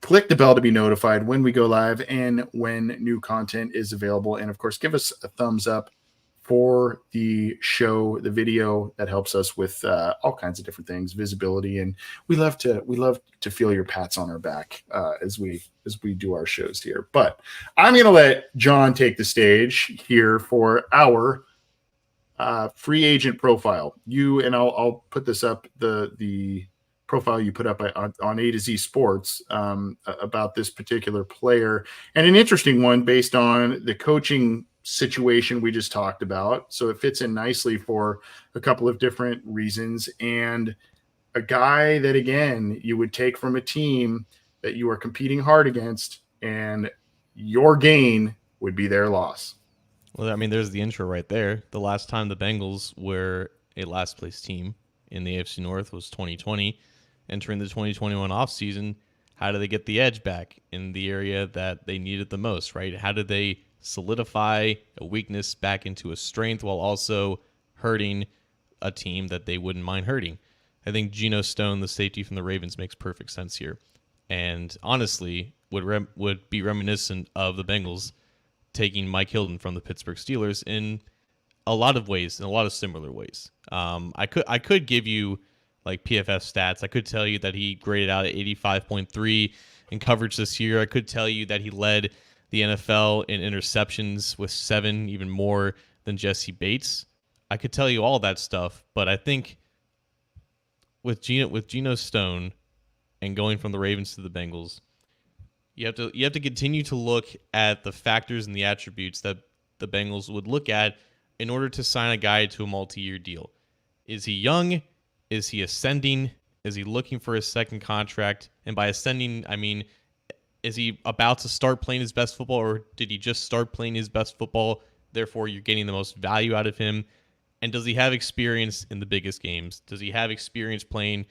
Speaker 1: Click the bell to be notified when we go live and when new content is available. And, of course, give us a thumbs up for the show, the video. That helps us with all kinds of different things, visibility. And we love to feel your pats on our back as we do our shows here. But I'm going to let John take the stage here for our free agent profile. I'll put this up, the profile you put up on A to Z Sports about this particular player, and an interesting one based on the coaching situation we just talked about. So it fits in nicely for a couple of different reasons, and a guy that, again, you would take from a team that you are competing hard against, and your gain would be their loss.
Speaker 2: Well, I mean, there's the intro right there. The last time the Bengals were a last place team in the AFC North was 2020. Entering the 2021 offseason, how do they get the edge back in the area that they needed the most, right? How did they solidify a weakness back into a strength while also hurting a team that they wouldn't mind hurting? I think Gino Stone, the safety from the Ravens, makes perfect sense here. And honestly, would be reminiscent of the Bengals taking Mike Hilton from the Pittsburgh Steelers in a lot of ways, in a lot of similar ways. I could give you like PFF stats. I could tell you that he graded out at 85.3 in coverage this year. I could tell you that he led the NFL in interceptions with 7, even more than Jesse Bates. I could tell you all that stuff, but I think with Gino Stone and going from the Ravens to the Bengals, you have to continue to look at the factors and the attributes that the Bengals would look at in order to sign a guy to a multi-year deal. Is he young? Is he ascending? Is he looking for a second contract? And by ascending, I mean, is he about to start playing his best football, or did he just start playing his best football? Therefore, you're getting the most value out of him. And does he have experience in the biggest games? Does he have experience playing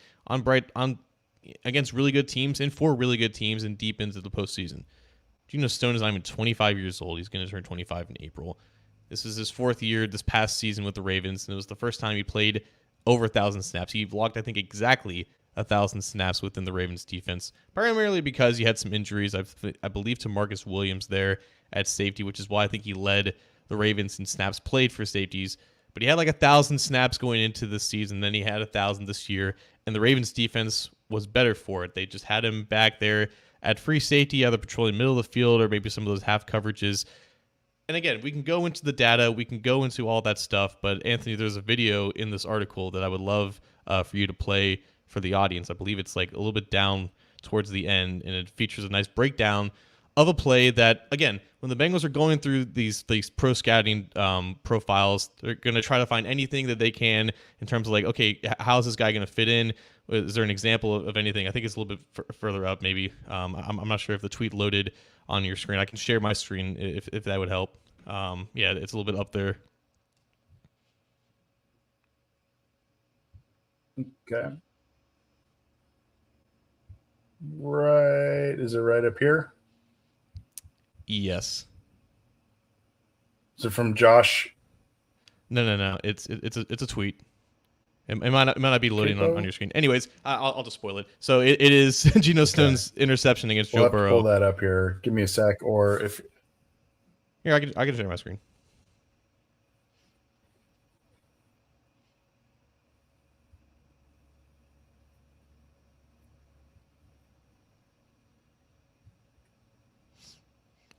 Speaker 2: against really good teams and for really good teams and deep into the postseason? Gino Stone is not even 25 years old. He's going to turn 25 in April. This is his 4th year this past season with the Ravens, and it was the first time he played over 1,000 snaps. He logged, I think, exactly 1,000 snaps within the Ravens defense, primarily because he had some injuries, I believe, to Marcus Williams there at safety, which is why I think he led the Ravens in snaps played for safeties. But he had like 1,000 snaps going into this season, then he had 1,000 this year, and the Ravens defense was better for it. They just had him back there at free safety, either patrolling middle of the field or maybe some of those half coverages. And again, we can go into the data, we can go into all that stuff, but Anthony, there's a video in this article that I would love for you to play for the audience. I believe it's like a little bit down towards the end, and it features a nice breakdown of a play that, again, when the Bengals are going through these pro scouting profiles, they're going to try to find anything that they can in terms of like, okay, how's this guy going to fit in? Is there an example of anything? I think it's a little bit further up, maybe. I'm not sure if the tweet loaded on your screen. I can share my screen if that would help. Yeah, it's a little bit up there.
Speaker 1: Okay. Right. Is it right up here?
Speaker 2: Yes.
Speaker 1: Is it from Josh?
Speaker 2: No. It's a tweet. It might not be loading on your screen. Anyways, I'll just spoil it. So it is Gino Stone's interception against Joe Burrow.
Speaker 1: Pull that up here. Give me a sec, or if
Speaker 2: here I can share my screen.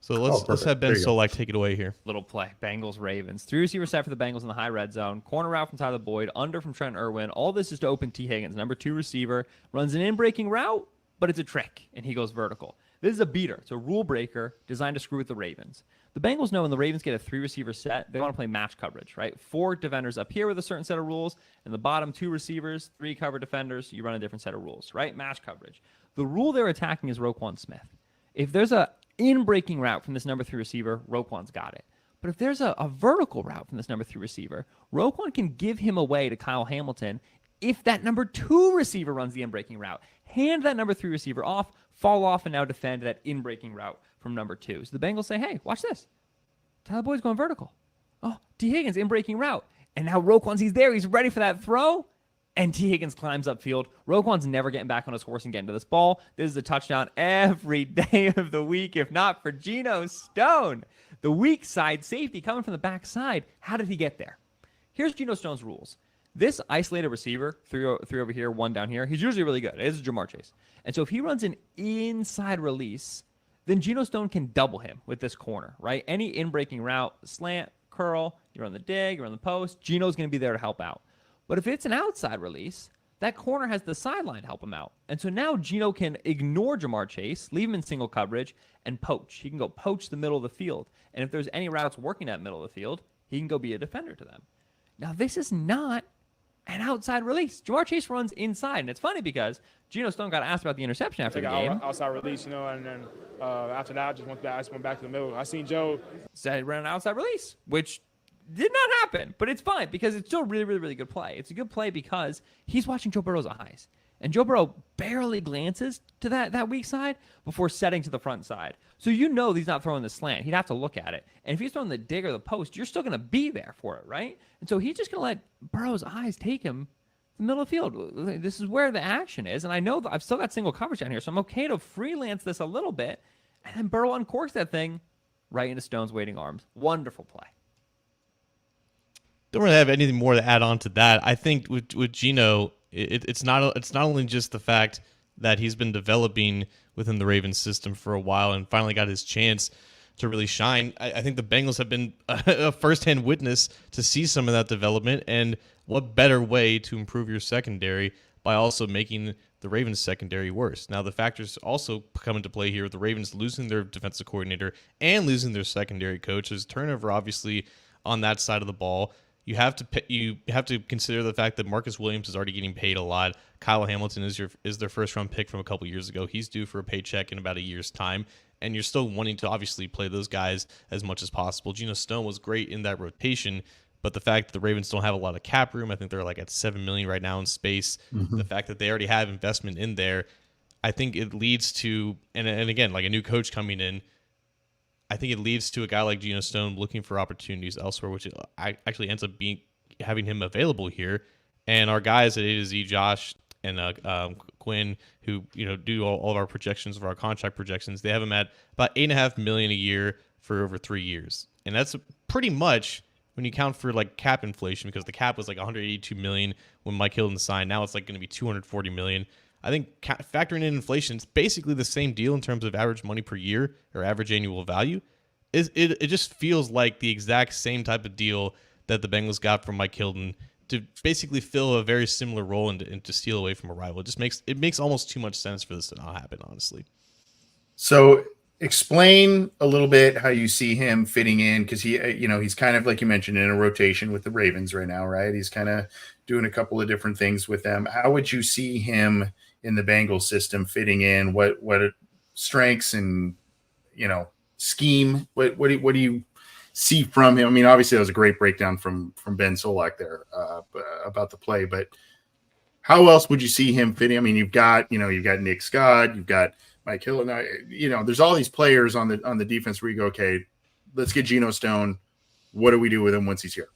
Speaker 2: So let's have Ben Solak take it away here.
Speaker 3: Little play. Bengals, Ravens. 3 receivers set for the Bengals in the high red zone. Corner route from Tyler Boyd. Under from Trent Irwin. All this is to open T. Higgins, number 2 receiver. Runs an in-breaking route, but it's a trick, and he goes vertical. This is a beater. It's a rule breaker designed to screw with the Ravens. The Bengals know when the Ravens get a 3 receiver set, they want to play match coverage, right? 4 defenders up here with a certain set of rules, and the bottom 2 receivers, 3 cover defenders, you run a different set of rules, right? Match coverage. The rule they're attacking is Roquan Smith. If there's a in-breaking route from this number 3 receiver, Roquan's got it. But if there's a vertical route from this number 3 receiver, Roquan can give him away to Kyle Hamilton if that number 2 receiver runs the in-breaking route. Hand that number 3 receiver off, fall off, and now defend that in-breaking route from number 2. So the Bengals say, hey, watch this. Tyler Boyd's going vertical. Oh, T. Higgins, in-breaking route. And now Roquan's, he's there. He's ready for that throw. And T. Higgins climbs upfield. Roquan's never getting back on his horse and getting to this ball. This is a touchdown every day of the week, if not for Gino Stone. The weak side safety coming from the backside. How did he get there? Here's Gino Stone's rules. This isolated receiver, three over here, 1 down here, he's usually really good. It is Jamar Chase. And so if he runs an inside release, then Gino Stone can double him with this corner, right? Any in-breaking route, slant, curl, you're on the dig, you're on the post, Gino's going to be there to help out. But if it's an outside release, that corner has the sideline to help him out. And so now Gino can ignore Jamar Chase, leave him in single coverage, and poach. He can go poach the middle of the field. And if there's any routes working that middle of the field, he can go be a defender to them. Now, this is not an outside release. Jamar Chase runs inside. And it's funny because Gino Stone got asked about the interception after the game.
Speaker 4: Outside release, and then after that, I just went back to the middle. I seen Joe
Speaker 3: said he ran an outside release, which did not happen, but it's fine because it's still really, really, really good play. It's a good play because he's watching Joe Burrow's eyes. And Joe Burrow barely glances to that weak side before setting to the front side. So you know he's not throwing the slant. He'd have to look at it. And if he's throwing the dig or the post, you're still going to be there for it, right? And so he's just going to let Burrow's eyes take him to the middle of the field. This is where the action is. And I know that I've still got single coverage down here, so I'm okay to freelance this a little bit. And then Burrow uncorks that thing right into Stone's waiting arms. Wonderful play.
Speaker 2: don't really have anything more to add on to that. I think with Gino, it's not only just the fact that he's been developing within the Ravens system for a while and finally got his chance to really shine. I think the Bengals have been a firsthand witness to see some of that development, and what better way to improve your secondary by also making the Ravens secondary worse. Now, the factors also come into play here with the Ravens losing their defensive coordinator and losing their secondary coach. There's turnover, obviously, on that side of the ball. You have to consider the fact that Marcus Williams is already getting paid a lot. Kyle Hamilton is their first round pick from a couple years ago. He's due for a paycheck in about a year's time, and you're still wanting to obviously play those guys as much as possible. Gino Stone was great in that rotation, but the fact that the Ravens don't have a lot of cap room, I think they're like at $7 million right now in space. Mm-hmm. The fact that they already have investment in there, I think it leads to, and again, like a new coach coming in, I think it leads to a guy like Gino Stone looking for opportunities elsewhere, which actually ends up having him available here. And our guys at A to Z, Josh and Quinn, who do all of our projections, of our contract projections, they have him at about $8.5 million a year for over 3 years, and that's pretty much when you count for like cap inflation, because the cap was like $182 million when Mike Hilton signed. Now it's like going to be $240 million. I think factoring in inflation, it's basically the same deal in terms of average money per year or average annual value. It just feels like the exact same type of deal that the Bengals got from Mike Hilton to basically fill a very similar role and to steal away from a rival. It makes almost too much sense for this to not happen, honestly.
Speaker 1: So explain a little bit how you see him fitting in, because he's kind of, like you mentioned, in a rotation with the Ravens right now, right? He's kind of doing a couple of different things with them. How would you see him in the Bengals system fitting in? What strengths and scheme? What do you see from him? I mean, obviously that was a great breakdown from Ben Solak there about the play, but how else would you see him fitting? I mean, you've got Nick Scott, you've got Mike Hill. Now, there's all these players on the defense where you go, okay, let's get Gino Stone. What do we do with him once he's here?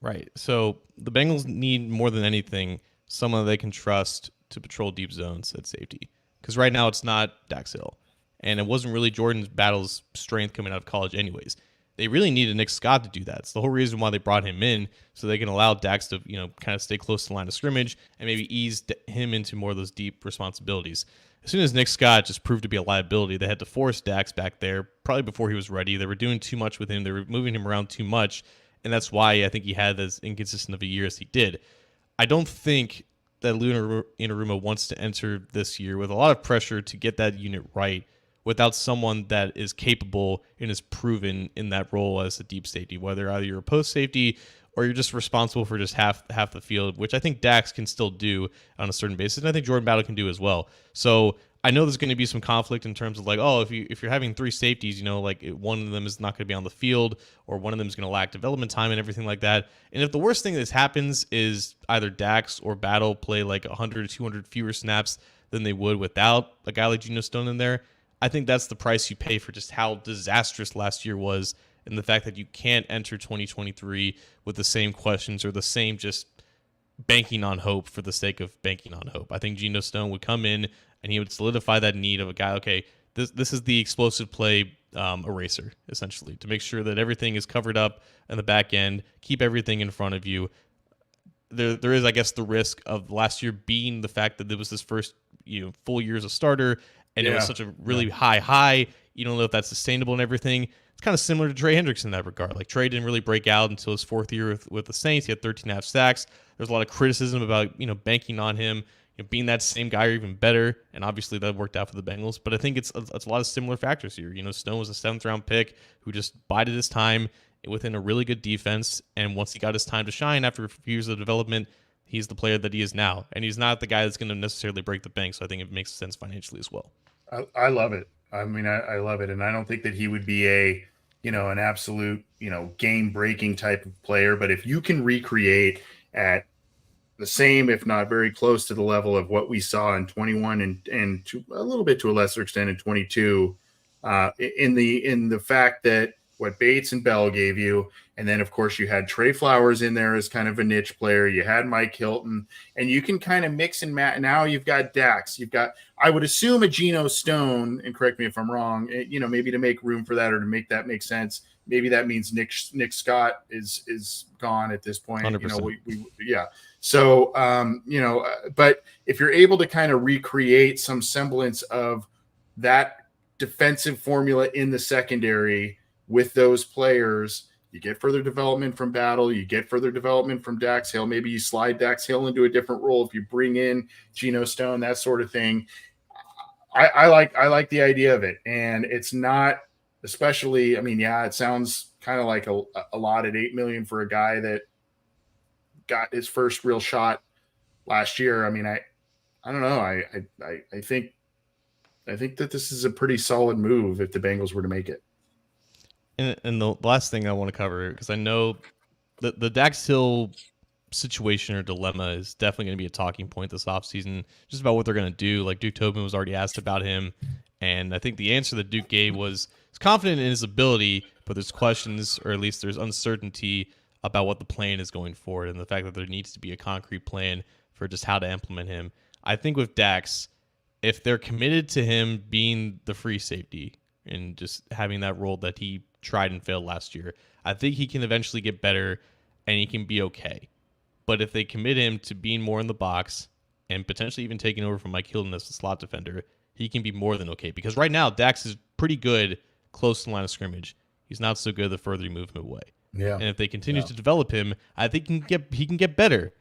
Speaker 2: Right. So the Bengals need more than anything someone they can trust to patrol deep zones at safety, because right now it's not Dax Hill, and it wasn't really Jordan Battle's strength coming out of college anyways. They really needed Nick Scott to do that. It's the whole reason why they brought him in, so they can allow Dax to kind of stay close to the line of scrimmage and maybe ease him into more of those deep responsibilities. As soon as Nick Scott just proved to be a liability, they had to force Dax back there probably before he was ready. They were doing too much with him. They were moving him around too much, and that's why I think he had as inconsistent of a year as he did. I don't think that Lou Anarumo wants to enter this year with a lot of pressure to get that unit right without someone that is capable and is proven in that role as a deep safety, whether either you're a post safety or you're just responsible for just half the field, which I think Dax can still do on a certain basis, and I think Jordan Battle can do as well. So I know there's going to be some conflict in terms of like, oh, if you're having three safeties, like one of them is not going to be on the field, or one of them is going to lack development time and everything like that. And if the worst thing that happens is either Dax or Battle play like 100 or 200 fewer snaps than they would without a guy like Gino Stone in there, I think that's the price you pay for just how disastrous last year was, and the fact that you can't enter 2023 with the same questions or the same just banking on hope for the sake of banking on hope. I think Gino Stone would come in and he would solidify that need of a guy, okay, this is the explosive play eraser, essentially, to make sure that everything is covered up in the back end, keep everything in front of you. There is, I guess, the risk of last year being the fact that it was his first full year as a starter, and it was such a really high. You don't know if that's sustainable and everything. It's kind of similar to Trey Hendricks in that regard. Like, Trey didn't really break out until his fourth year with the Saints. He had 13.5 sacks. There's a lot of criticism about banking on him being that same guy or even better, and obviously that worked out for the Bengals. But I think it's a lot of similar factors here. Stone was a 7th round pick who just bided his time within a really good defense, and once he got his time to shine after a few years of development, he's the player that he is now, and he's not the guy that's going to necessarily break the bank. So I think it makes sense financially as well.
Speaker 1: I love it. I mean, I love it, and I don't think that he would be an absolute game breaking type of player. But if you can recreate at the same, if not very close to the level of what we saw in 21 and to a little bit to a lesser extent in 22, in the fact that what Bates and Bell gave you. And then, of course, you had Trey Flowers in there as kind of a niche player. You had Mike Hilton, and you can kind of mix and match. Now you've got Dax. You've got, I would assume, a Gino Stone, and correct me if I'm wrong, maybe to make room for that or to make that make sense. Maybe that means Nick Scott is gone at this point.
Speaker 2: 100%.
Speaker 1: Yeah. So, but if you're able to kind of recreate some semblance of that defensive formula in the secondary with those players, you get further development from Battle, you get further development from Dax Hill. Maybe you slide Dax Hill into a different role if you bring in Gino Stone, that sort of thing. I like the idea of it, and it's not especially. I mean, yeah, it sounds kind of like a lot at $8 million for a guy that got his first real shot last year. I mean, I don't know. I think that this is a pretty solid move if the Bengals were to make it.
Speaker 2: And the last thing I want to cover, because I know the Dax Hill situation or dilemma is definitely going to be a talking point this offseason, just about what they're going to do. Like Duke Tobin was already asked about him, and I think the answer that Duke gave was he's confident in his ability, but there's questions, or at least there's uncertainty about what the plan is going forward, and the fact that there needs to be a concrete plan for just how to implement him. I think with Dax, if they're committed to him being the free safety and just having that role that he tried and failed last year, I think he can eventually get better and he can be okay. But if they commit him to being more in the box and potentially even taking over from Mike Hilton as the slot defender, he can be more than okay. Because right now, Dax is pretty good close to the line of scrimmage. He's not so good the further you move him away.
Speaker 1: Yeah.
Speaker 2: And if they continue to develop him, I think he can get better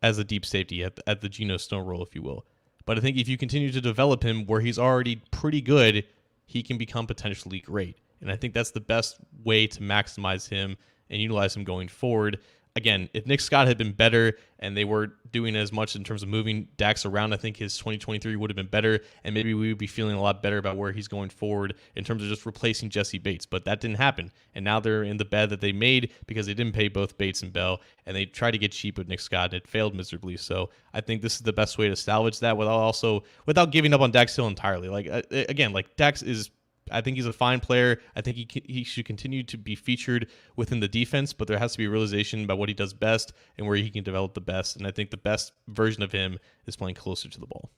Speaker 2: as a deep safety at the Geno Stone role, if you will. But I think if you continue to develop him where he's already pretty good, he can become potentially great. And I think that's the best way to maximize him and utilize him going forward. Again, if Nick Scott had been better and they were doing as much in terms of moving Dax around, I think his 2023 would have been better, and maybe we would be feeling a lot better about where he's going forward in terms of just replacing Jesse Bates. But that didn't happen, and now they're in the bed that they made because they didn't pay both Bates and Bell, and they tried to get cheap with Nick Scott, and it failed miserably. So I think this is the best way to salvage that without giving up on Dax Hill entirely. Like Dax is, I think he's a fine player. I think he should continue to be featured within the defense, but there has to be a realization about what he does best and where he can develop the best. And I think the best version of him is playing closer to the ball.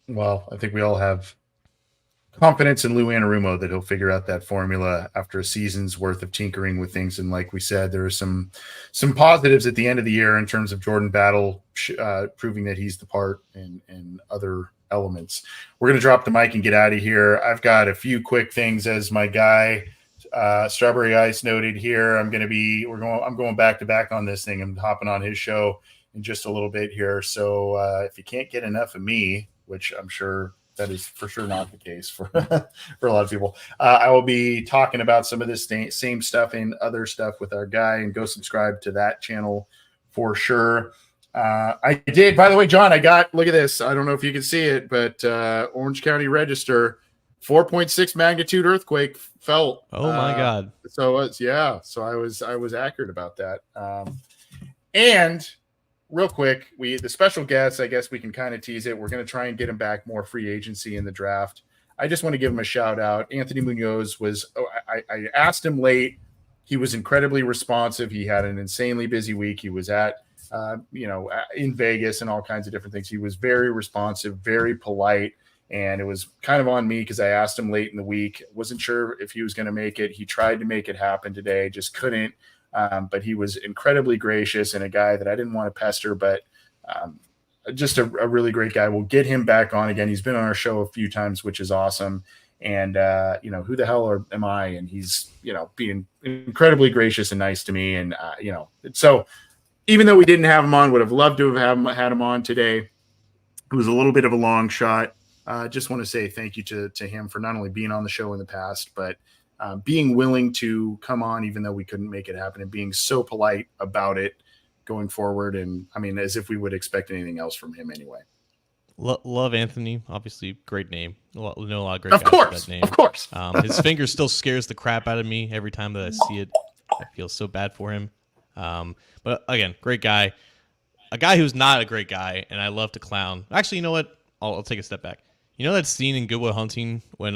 Speaker 1: Well, I think we all have confidence in Lou Anarumo that he'll figure out that formula after a season's worth of tinkering with things. And like we said, there are some positives at the end of the year in terms of Jordan Battle proving that he's the part and other elements. We're going to drop the mic and get out of here. I've got a few quick things as my guy Strawberry Ice noted here. I'm going back to back on this thing. I'm hopping on his show in just a little bit here. So if you can't get enough of me, which I'm sure that is for sure not the case for for a lot of people, I will be talking about some of this same stuff and other stuff with our guy, and go subscribe to that channel for sure. I did, by the way, John, look at this. I don't know if you can see it, but Orange County Register, 4.6 magnitude earthquake felt.
Speaker 2: Oh my God.
Speaker 1: So I was accurate about that. And real quick, the special guest, I guess we can kind of tease it. We're going to try and get him back more free agency in the draft. I just want to give him a shout out. Anthony Munoz I asked him late. He was incredibly responsive. He had an insanely busy week. He was at in Vegas and all kinds of different things. He was very responsive, very polite, and it was kind of on me because I asked him late in the week. Wasn't sure if he was going to make it. He tried to make it happen today, just couldn't. But he was incredibly gracious and a guy that I didn't want to pester, but just a really great guy. We'll get him back on again. He's been on our show a few times, which is awesome. And, who the hell am I? And he's, being incredibly gracious and nice to me. And, so even though we didn't have him on, would have loved to have had him on today. It was a little bit of a long shot. Just want to say thank you to him for not only being on the show in the past, but being willing to come on, even though we couldn't make it happen, and being so polite about it going forward. And I mean, as if we would expect anything else from him anyway.
Speaker 2: Love Anthony, obviously great name. Know a lot of great guys with that name.
Speaker 1: Of course.
Speaker 2: His finger still scares the crap out of me every time that I see it. I feel so bad for him. But again, great guy. A guy who's not a great guy, and I love to clown. Actually, you know what? I'll take a step back. You know that scene in Good Will Hunting when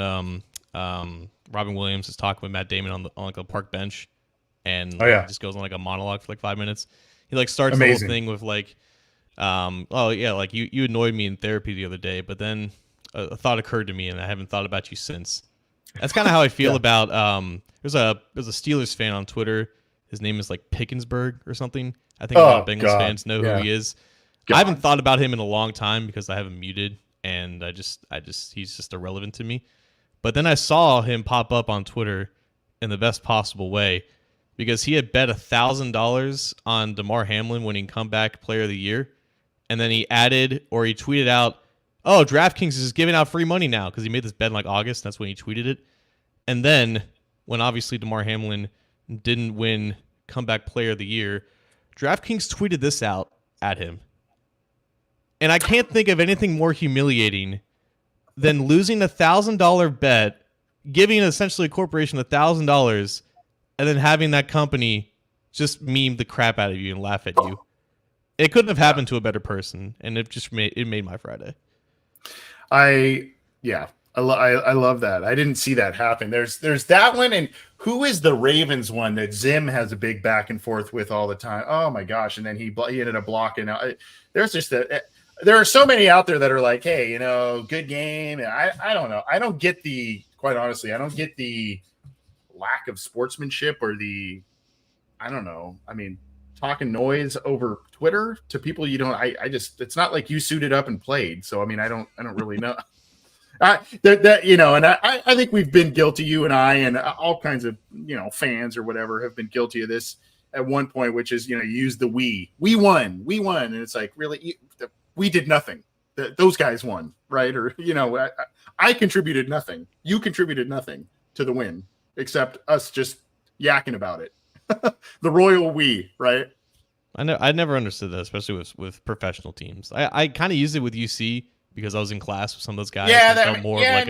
Speaker 2: Robin Williams is talking with Matt Damon on like a park bench, and just goes on like a monologue for like 5 minutes. He like starts the whole thing with like, oh yeah, like you annoyed me in therapy the other day, but then a thought occurred to me, and I haven't thought about you since. That's kind of how I feel about. There's a Steelers fan on Twitter. His name is like Pickensburg or something. I think a lot of Bengals fans know who he is. I haven't thought about him in a long time because I have him muted, and he's just irrelevant to me. But then I saw him pop up on Twitter in the best possible way because he had bet $1,000 on Damar Hamlin winning comeback player of the year. And then he tweeted out, oh, DraftKings is giving out free money now because he made this bet in like August. That's when he tweeted it. And then when obviously Damar Hamlin didn't win comeback player of the year, DraftKings tweeted this out at him. And I can't think of anything more humiliating than losing $1,000 bet, giving essentially a corporation $1,000, and then having that company just meme the crap out of you and laugh at you. It couldn't have happened to a better person, and it made my Friday.
Speaker 1: I love that. I didn't see that happen. There's that one, and who is the Ravens one that Zim has a big back and forth with all the time? Oh my gosh! And then he ended up blocking. There are so many out there that are like, hey, good game. And I don't know. I don't get quite honestly, I don't get the lack of sportsmanship or I don't know. I mean, talking noise over Twitter to people you don't. It's not like you suited up and played. So I mean, I don't really know. And I think we've been guilty, you and I, and all kinds of fans or whatever have been guilty of this at one point, which is use the we won, and it's like, really, we did nothing. Those guys won, right? Or I contributed nothing. You contributed nothing to the win except us just yakking about it. The royal we, right?
Speaker 2: I never understood that, especially with professional teams. I kind of used it with UC because I was in class with some of those guys.
Speaker 1: Yeah,
Speaker 2: felt more like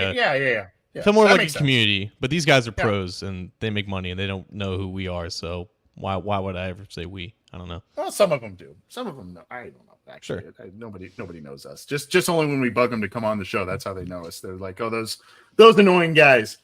Speaker 2: a community. But these guys are pros and they make money and they don't know who we are. So why would I ever say we? I don't know.
Speaker 1: Well, some of them do. Some of them know. I don't know. Actually, sure. Nobody knows us. Just only when we bug them to come on the show. That's how they know us. They're like, oh, those annoying guys.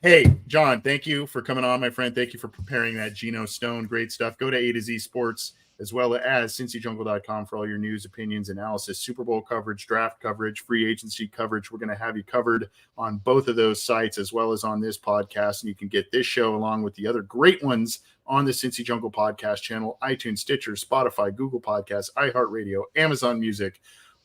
Speaker 1: Hey, John, thank you for coming on, my friend. Thank you for preparing that Gino Stone. Great stuff. Go to A to Z Sports as well as CincyJungle.com for all your news, opinions, analysis, Super Bowl coverage, draft coverage, free agency coverage. We're going to have you covered on both of those sites as well as on this podcast. And you can get this show along with the other great ones on the Cincy Jungle podcast channel, iTunes, Stitcher, Spotify, Google Podcasts, iHeartRadio, Amazon Music.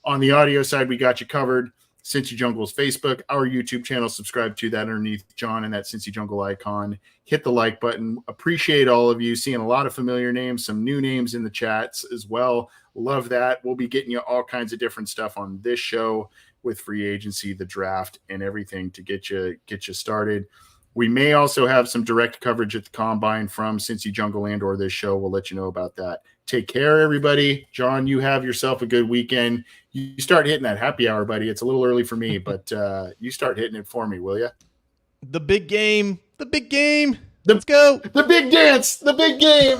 Speaker 1: On the audio side, we got you covered. Cincy Jungle's Facebook, our YouTube channel. Subscribe to that underneath John and that Cincy Jungle icon. Hit the like button. Appreciate all of you. Seeing a lot of familiar names, some new names in the chats as well. Love that. We'll be getting you all kinds of different stuff on this show with free agency, the draft, and everything to get you started. We may also have some direct coverage at the Combine from Cincy Jungle and/or this show. We'll let you know about that. Take care, everybody. John, you have yourself a good weekend. You start hitting that happy hour, buddy. It's a little early for me, but you start hitting it for me, will you?
Speaker 2: The big game. The big game. Let's go.
Speaker 1: The big dance. The big game.